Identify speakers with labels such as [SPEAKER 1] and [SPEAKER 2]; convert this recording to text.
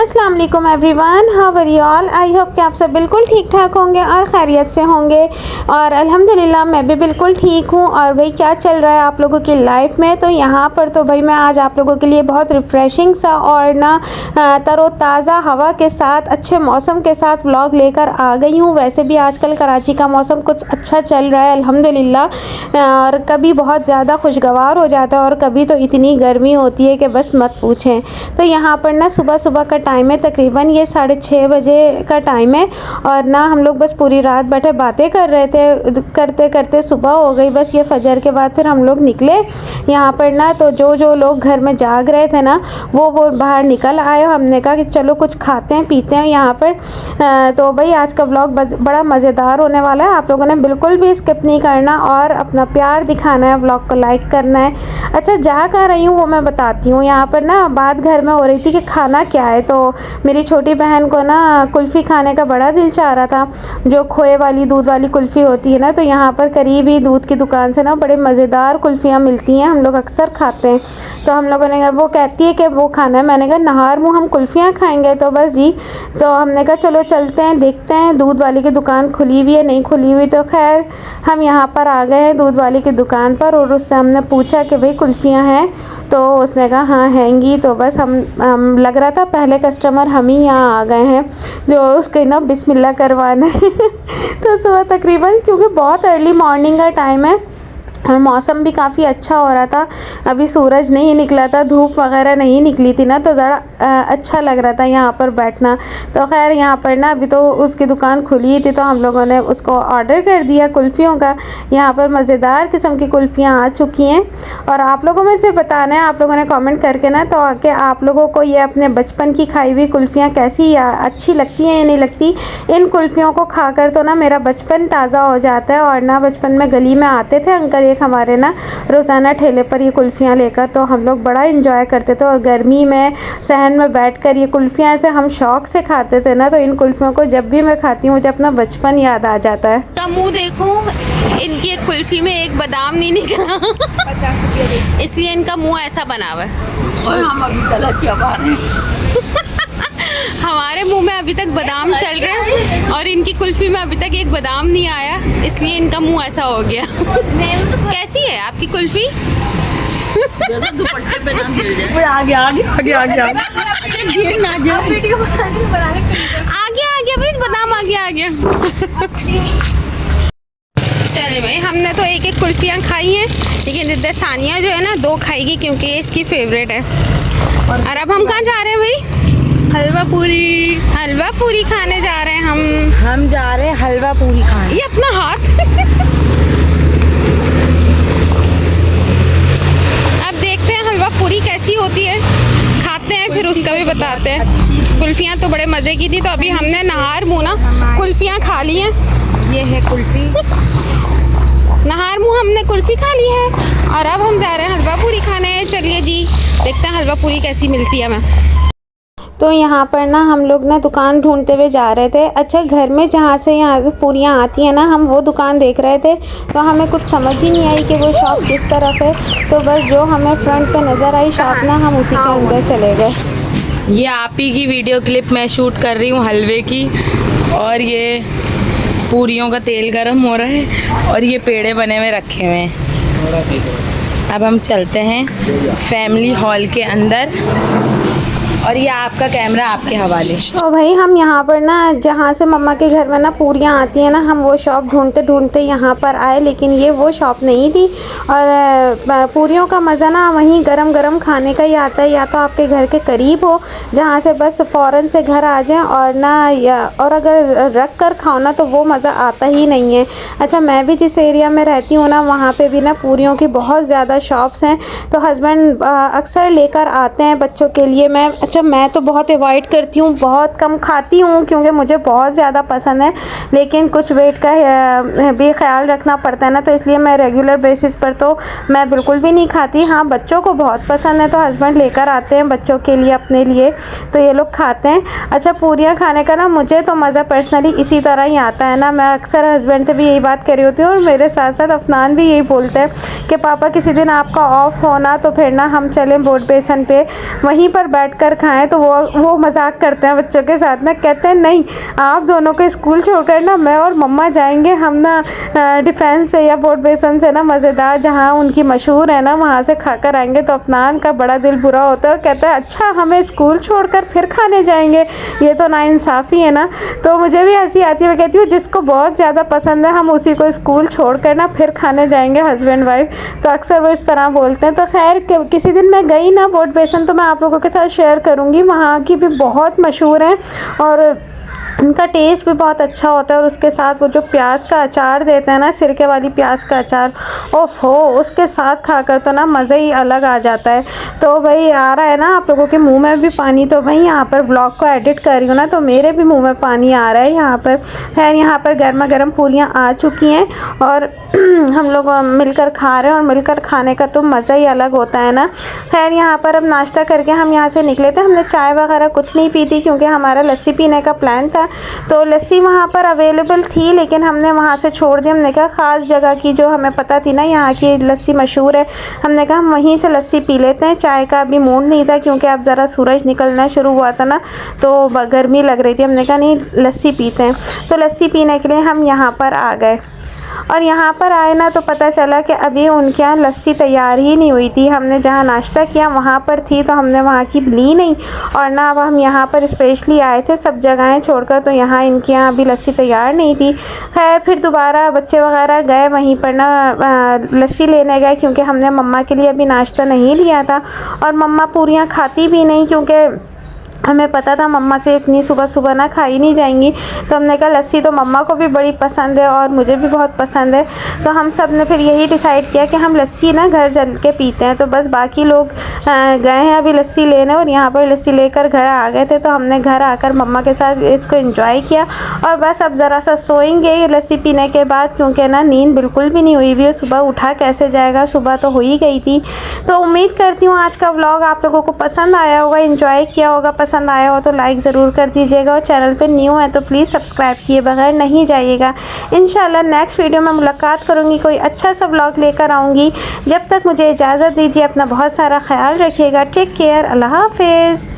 [SPEAKER 1] अस्सलाम वालेकुम everyone, how are you all. I hope कि आप सब बिल्कुल ठीक ठाक होंगे और खैरियत से होंगे और अल्हम्दुलिल्लाह मैं भी बिल्कुल ठीक हूँ। और भाई क्या चल रहा है आप लोगों की लाइफ में। तो यहाँ पर तो भाई मैं आज आप लोगों के लिए बहुत रिफ़्रेशिंग सा और ना तरोताज़ा हवा के साथ अच्छे मौसम के साथ व्लॉग लेकर आ गई हूँ। वैसे भी आजकल कराची का मौसम कुछ अच्छा चल रहा है अल्हम्दुलिल्लाह, और कभी बहुत ज़्यादा खुशगवार हो जाता है और कभी तो इतनी गर्मी होती है कि बस मत पूछें। तो यहाँ पर ना सुबह सुबह का टाइम है, तकरीबन ये 6:30 बजे का टाइम है और ना हम लोग बस पूरी रात बैठे बातें कर रहे थे, करते करते सुबह हो गई। बस ये फजर के बाद फिर हम लोग निकले यहाँ पर ना, तो जो लोग घर में जाग रहे थे ना वो बाहर निकल आए। हमने कहा कि चलो कुछ खाते हैं पीते हैं यहाँ पर। तो भाई आज का व्लॉग बड़ा मज़ेदार होने वाला है, आप लोगों ने बिल्कुल भी स्किप नहीं करना और अपना प्यार दिखाना है, व्लॉग को लाइक करना है। अच्छा जा कर रही हूँ वो मैं बताती हूँ। यहाँ पर ना बात घर में हो रही थी कि खाना क्या है, तो मेरी छोटी बहन को ना कुल्फ़ी खाने का बड़ा दिल चाह रहा था, जो खोए वाली दूध वाली कुल्फ़ी होती है ना। तो यहाँ पर करीब ही दूध की दुकान से ना बड़े मज़ेदार कुल्फ़ियाँ मिलती हैं, हम लोग अक्सर खाते हैं। तो हम लोगों ने कहा, वो कहती है कि वो खाना है। मैंने कहा नहार मुँह हम कुल्फ़ियाँ खाएँगे, तो बस जी। तो हमने कहा चलो चलते हैं देखते हैं दूध वाली की दुकान खुली हुई है नहीं खुली हुई। तो खैर हम यहाँ पर आ गए हैं दूध वाली की दुकान पर और उससे हमने पूछा कि भाई कुल्फ़ियाँ हैं, तो उसने कहा हाँ हैंगी। तो बस हम लग रहा था पहले कस्टमर हम ही यहाँ आ गए हैं जो उसके ना बिस्मिल्लाह करवाने तो सुबह तकरीबन, क्योंकि बहुत अर्ली मॉर्निंग का टाइम है और मौसम भी काफ़ी अच्छा हो रहा था, अभी सूरज नहीं निकला था, धूप वगैरह नहीं निकली थी ना, तो ज़रा अच्छा लग रहा था यहाँ पर बैठना। तो खैर यहाँ पर ना अभी तो उसकी दुकान खुली थी, तो हम लोगों ने उसको ऑर्डर कर दिया कुल्फ़ियों का। यहाँ पर मज़ेदार किस्म की कुल्फ़ियाँ आ चुकी हैं और आप लोगों में से बताना है, आप लोगों ने कमेंट करके ना, तो आके आप लोगों को ये अपने बचपन की खाई हुई कुल्फ़ियाँ कैसी अच्छी लगती हैं या नहीं लगती। इन कुल्फ़ियों को खाकर तो ना मेरा बचपन ताज़ा हो जाता है। और ना बचपन में गली में आते थे अंकल हमारे ना रोज़ाना ठेले पर ये कुल्फ़ियाँ लेकर, तो हम लोग बड़ा इंजॉय करते थे और गर्मी में सहन में बैठकर ये कुल्फ़ियाँ ऐसे हम शौक़ से खाते थे ना। तो इन कुल्फ़ियों को जब भी मैं खाती हूँ मुझे अपना बचपन याद आ जाता है।
[SPEAKER 2] का मुँह देखो, इनकी एक कुल्फ़ी में एक बादाम नहीं निकला
[SPEAKER 3] 50 रुपये,
[SPEAKER 2] इसलिए इनका मुँह ऐसा बना हुआ है
[SPEAKER 3] और हम अभी गलत जवाब हैं।
[SPEAKER 2] हमारे मुंह में अभी तक बादाम चल रहे हैं और इनकी कुल्फ़ी में अभी तक एक बादाम नहीं आया, इसलिए इनका मुंह ऐसा हो गया कैसी है आपकी कुल्फ़ी?
[SPEAKER 3] दुपट्टे पे ना गिर जाए। आगे गिर ना जाए।
[SPEAKER 2] आ गया भाई बादाम आ गया चले भाई, हमने तो एक एक कुल्फ़ियाँ खाई हैं, लेकिन इधर सानिया जो है ना 2 खाएगी क्योंकि ये इसकी फेवरेट है। और अब हम कहाँ जा रहे हैं भाई?
[SPEAKER 3] हलवा
[SPEAKER 2] पूरी खाने जा रहे हैं
[SPEAKER 3] हम जा रहे हैं हलवा पूरी खाने।
[SPEAKER 2] ये अपना हाथ अब देखते हैं हलवा पूरी कैसी होती है, खाते हैं फिर उसका भी बताते हैं। कुल्फ़ियाँ तो बड़े मज़े की थी, तो अभी हमने नहार मुँह ना कुल्फ़ियाँ खा ली हैं।
[SPEAKER 3] ये है कुल्फ़ी,
[SPEAKER 2] नहार मुँह हमने कुल्फ़ी खा ली है और अब हम जा रहे हैं हलवा पूरी खाने। चलिए जी देखते हैं हलवा पूरी कैसी मिलती है हमें।
[SPEAKER 1] तो यहाँ पर ना हम लोग ना दुकान ढूंढते हुए जा रहे थे। अच्छा घर में जहाँ से यहाँ से पूरियाँ आती हैं ना, हम वो दुकान देख रहे थे, तो हमें कुछ समझ ही नहीं आई कि वो शॉप किस तरफ है। तो बस जो हमें फ्रंट पे नज़र आई शॉप ना, हम उसी के अंदर चले गए।
[SPEAKER 3] ये आप ही की वीडियो क्लिप मैं शूट कर रही हूँ हलवे की, और ये पूरियों का तेल गरम हो रहा है और ये पेड़े बने हुए रखे हुए हैं। अब हम चलते हैं फैमिली हॉल के अंदर और ये आपका कैमरा आपके हवाले।
[SPEAKER 1] तो भाई हम यहाँ पर ना जहाँ से मम्मा के घर में ना पूरियाँ आती हैं ना, हम वो शॉप ढूंढते ढूंढते यहाँ पर आए, लेकिन ये वो शॉप नहीं थी। और पूरियों का मज़ा ना वहीं गरम गरम खाने का ही आता है, या तो आपके घर के करीब हो जहाँ से बस फ़ौरन से घर आ जाएं, और ना और अगर रख कर खाओ ना तो वो मज़ा आता ही नहीं है। अच्छा मैं भी जिस एरिया में रहती हूँ ना, वहाँ पर भी ना पूरियों की बहुत ज़्यादा शॉप्स हैं, तो हस्बैंड अक्सर लेकर आते हैं बच्चों के लिए। मैं तो बहुत अवॉइड करती हूँ, बहुत कम खाती हूँ क्योंकि मुझे बहुत ज़्यादा पसंद है, लेकिन कुछ वेट का भी ख्याल रखना पड़ता है ना, तो इसलिए मैं रेगुलर बेसिस पर तो मैं बिल्कुल भी नहीं खाती। हाँ बच्चों को बहुत पसंद है तो हस्बैंड लेकर आते हैं बच्चों के लिए, अपने लिए, तो ये लोग खाते हैं। अच्छा पूरियाँ खाने का ना मुझे तो मज़ा पर्सनली इसी तरह ही आता है ना। मैं अक्सर हस्बैंड से भी यही बात कर रही होती हूँ और मेरे साथ साथ अफनान भी यही बोलते हैं कि पापा किसी दिन आपका ऑफ होना तो फिर ना हम चलें बोट बेसन पे, वहीं पर बैठ कर खाएं तो वो मजाक करते हैं बच्चों के साथ ना, कहते हैं नहीं आप दोनों को स्कूल छोड़कर ना मैं और मम्मा जाएंगे, हम ना डिफेंस से या बोर्ड बेसन से ना मज़ेदार जहाँ उनकी मशहूर है ना वहाँ से खाकर आएंगे। तो अफनान का बड़ा दिल बुरा होता है, कहता है अच्छा हमें स्कूल छोड़कर फिर खाने जाएंगे, ये तो नाइंसाफ़ी है ना। तो मुझे भी हंसी आती है, मैं कहती हूँ जिसको बहुत ज़्यादा पसंद है हम उसी को स्कूल छोड़कर ना फिर खाने जाएंगे हस्बैंड वाइफ। तो अक्सर वो इस तरह बोलते हैं। तो खैर किसी दिन मैं गई ना बोर्ड बेसन तो मैं आप लोगों के साथ शेयर करूँगी, वहाँ की भी बहुत मशहूर है और उनका टेस्ट भी बहुत अच्छा होता है। और उसके साथ वो जो प्याज का अचार देते हैं ना, सिरके वाली प्याज का अचार, ओफो उसके साथ खाकर तो ना मज़ा ही अलग आ जाता है। तो भाई आ रहा है ना आप लोगों के मुंह में भी पानी, तो भाई यहाँ पर ब्लॉग को एडिट कर रही हूँ ना तो मेरे भी मुंह में पानी आ रहा है यहाँ पर। खैर यहाँ पर गर्मा गर्म पूरियाँ आ चुकी हैं और हम लोग मिलकर खा रहे हैं और मिलकर खाने का तो मज़ा ही अलग होता है ना। खैर यहाँ पर अब नाश्ता करके हम यहाँ से निकले थे, हमने चाय वगैरह कुछ नहीं पी थी क्योंकि हमारा लस्सी पीने का प्लान था। तो लस्सी वहाँ पर अवेलेबल थी लेकिन हमने वहाँ से छोड़ दी। हमने कहा ख़ास जगह की जो हमें पता थी ना यहाँ की लस्सी मशहूर है, हमने कहा हम वहीं से लस्सी पी लेते हैं। चाय का अभी मूड नहीं था क्योंकि अब ज़रा सूरज निकलना शुरू हुआ था ना तो गर्मी लग रही थी, हमने कहा नहीं लस्सी पीते हैं। तो लस्सी पीने के लिए हम यहाँ पर आ गए और यहाँ पर आए ना तो पता चला कि अभी उनके यहाँ लस्सी तैयार ही नहीं हुई थी। हमने जहाँ नाश्ता किया वहाँ पर थी तो हमने वहाँ की ली नहीं और ना अब हम यहाँ पर स्पेशली आए थे सब जगहें छोड़कर, तो यहाँ इनके यहाँ अभी लस्सी तैयार नहीं थी। खैर फिर दोबारा बच्चे वगैरह गए वहीं पर ना लस्सी लेने गए क्योंकि हमने मम्मा के लिए अभी नाश्ता नहीं लिया था और मम्मा पूरियाँ खाती भी नहीं क्योंकि हमें पता था मम्मा से इतनी सुबह सुबह ना खाई नहीं जाएंगी। तो हमने कहा लस्सी तो मम्मा को भी बड़ी पसंद है और मुझे भी बहुत पसंद है, तो हम सब ने फिर यही डिसाइड किया कि हम लस्सी ना घर चल के पीते हैं। तो बस बाकी लोग गए हैं अभी लस्सी लेने और यहाँ पर लस्सी लेकर घर आ गए थे। तो हमने घर आकर मम्मा के साथ इसको एंजॉय किया और बस अब ज़रा सा सोएंगे लस्सी पीने के बाद क्योंकि ना नींद बिल्कुल भी नहीं हुई हुई है, सुबह उठा कैसे जाएगा, सुबह तो हो ही गई थी। तो उम्मीद करती हूँ आज का व्लॉग आप लोगों को पसंद आया होगा, एंजॉय किया होगा। पसंद आया हो तो लाइक ज़रूर कर दीजिएगा और चैनल पे न्यू है तो प्लीज़ सब्सक्राइब किए बगैर नहीं जाइएगा। इंशाल्लाह नेक्स्ट वीडियो में मुलाकात करूँगी, कोई अच्छा सा व्लॉग लेकर आऊँगी। जब तक मुझे इजाज़त दीजिए, अपना बहुत सारा ख्याल रखिएगा। टेक केयर, अल्लाह हाफिज़।